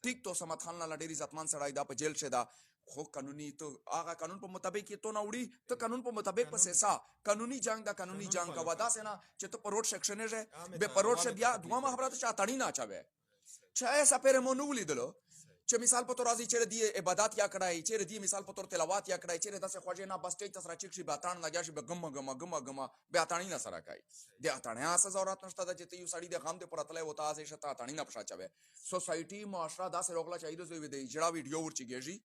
ټیک تو سمت خان لاله ډیر عزتمن سړی دا په جیل شه دا خو قانوني تو هغه قانون په مطابق تو نه وړي ته قانون په مطابق پسې سا قانوني جنگ دا قانوني جنگ کا ودا سه نه چې ته پروت سیکشن نه به پروت شه بیا دوه خبره چا تړی نه چاوي چې ایسا پر مونږ ولیدلو چې مثال په تور راځي چې دی عبادت یا کړای چې دی مثال په تور تلاوت یا کړای چې داسې خوږه نه بس ټیک تاسو راچک شي باتان لګیا شي بګم بیا تانی نه سره کوي د اتانه اساس ضرورت نشته چې ته یو سړی د غم د پرتلې وتا اسه شته اتانی نه پښا چوي سوسایټي معاشره داسې روغلا چایي زوی دی جړه ویډیو ورچیږي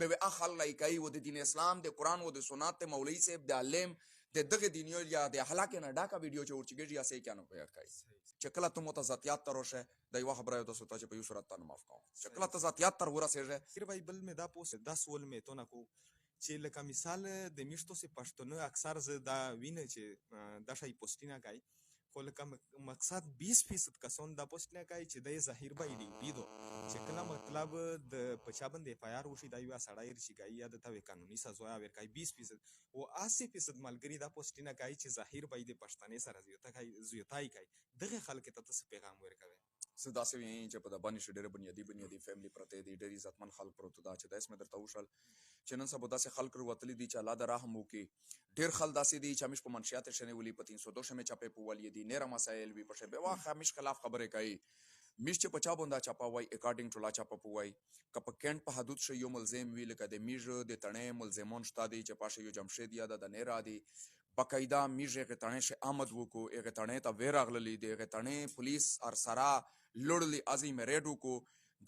به اخل لایکای و د دین اسلام د قران و د سنت مولوی صاحب د عالم د دغه دینیو یا د هلاکه نه ډاکا ویډیو چورچیږي یا سې کانو په کوي چې کله ته متزاتیات تروشه د یو خبره د سوتا چې په یو صورت نه معاف کوم چې کله تزاتیات تر ورسېږي خیر بایبل مې دا پوسټ 10 ول مې تو نه کو چې لکه مثال د میشتو سي پښتون اکثر ز دا وینه چې دا شای پوسټینه کوي خو لکه مقصد 20% کسون دا پوسټ نه کوي چې د ظاهر به دی پیدو چې کله مطلب د پچابند اف آی آر وشي دا یو سړی رشي کوي یا د توې قانوني سزا ور کوي 20% او 80% ملګری دا پوسټ نه کوي چې ظاهر به د پښتنې سره زیاتای کوي دغه خلک ته څه پیغام ورکوي زه داسې ویم چې په د باندې ډېر بنیادی فیملی پرته دي ډېر عزتمن خلک پروت دا چې داس مې درته وشل چې نن سبا داسې خلک وروتلي دي چې الله د رحم وکړي ډېر خلک داسې دي چې همیش په منشیات شنه ولي په 302 شمه چاپې په ولي دي نیر مسائل وي په شبه واخ همیش خلاف خبره کوي میش چې پچا بوندا چاپا وای اکارډینګ ټو لا چاپا پوای کپ کینټ په حدود شې یو ملزم وی لکه د میژ د تڼې ملزمون شته دي چې پاشه یو جمشید یا د نیر عادي بقاعده میژ غتڼې شه آمد وکړو غتڼې ته ویراغللی دی غتڼې پولیس ار سرا لړلی ازي مریډو کو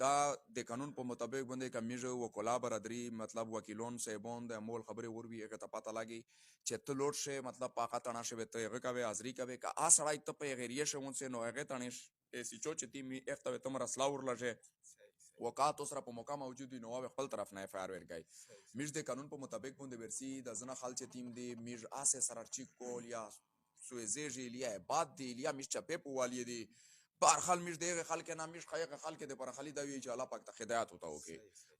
دا د قانون په مطابق باندې کمیژه وکولا برادری مطلب وکیلون سیبون د مول خبره ور وی هغه پته لګي چې ته لوټ شه مطلب پاکه تڼه شه ته هغه کوي حاضری کوي کا ا سړی ته په غیریه شون سه نو هغه تڼش سی چوچ تی می افته تمر اسلا ور لږه وقات سره په موقع موجود نو خپل طرف نه اف آر ورګای میژ د قانون په مطابق باندې ورسی د زنه خلچ ټیم دی میژ اسه سره چیک کول یا سوزیجی لیا بعد دی لیا میژ چپه په والی دی بار خل میش دیغه خلک نه میش خایق خلک د پر خلی دا وی چې الله پاک ته هدایت وتا وکي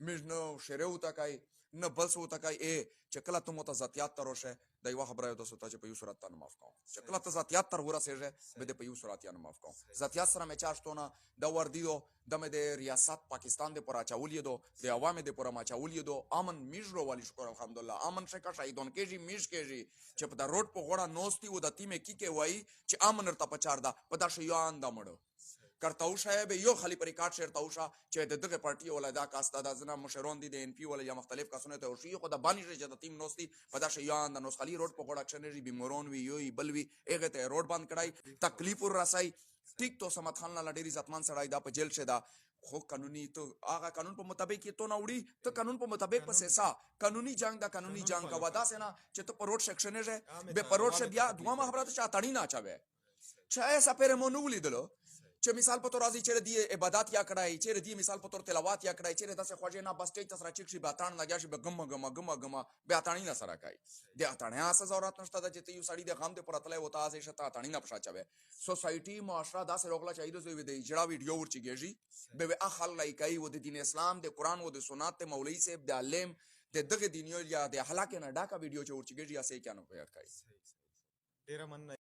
میش نو شریو تا کای نه بل سو تا کای ا چکلا ته متزاتیات تروشه د یو خبره د سوتا چې په یو صورت نه معاف کوم چکلا ته ذاتیات تر ورسېږي به د په یو صورت نه معاف کوم ذاتیات سره مې چاشتونه د وردیو د مې د ریاست پاکستان د پر اچولې دو د عوامو د پر ماچولې دو امن میش رو والی شکر الحمدلله امن شکا شهیدون کېږي میش کېږي چې په د روډ په غوړه نوستي و د تیمه کې وای چې امن رته پچار دا په دا شیان دا مړو کرتاوشا به یو خلی پر ریکارډ شیر تاوشا چې دغه پارټي ولدا کاستا د ځنه مشرون دي د ان پی ول یا مختلف کسونه ته شي خو د باندې چې د ټیم نوستي په دا شیان د نوس خلی روډ په غوړه اکشنري بیمورون وی یو بلوي هغه ته روډ بند کړای تکلیف ور رسای ټیک تو سمت خان لاله ډیر عزتمن سړی دا په جیل شه دا خو قانوني تو هغه قانون په مطابق تو نه وړي ته قانون په مطابق پسې سا قانوني جنگ دا قانوني جنگ کا ودا سه نه چې ته پروت سیکشن نه به پروت شه بیا دوه خبره چا تړی نه چاوي چې ایسا پر مونږ ولیدلو چې مثال په تور راځي چې دی عبادت یا کړای چې دی مثال په تور تلاوت یا کړای چې داسې خوږه نه بس ټیک تاسو راچک شي باتان لګیا شي بګم بیا تانی نه سره کوي د اتانه اساس ضرورت نشته چې یو سړی د غم د پرتلې وتا اسه شته تانی نه پښا چوي سوسایټي معاشره داسې روغلا چایي زوی دی جړه ویډیو ورچیږي به اخل لایکای و د دین اسلام د قران و د سنت مولوی صاحب د عالم د دغه دینیو یا د هلاکه نه ډاکا ویډیو چورچیږي یا سې کانو په کوي ډیر من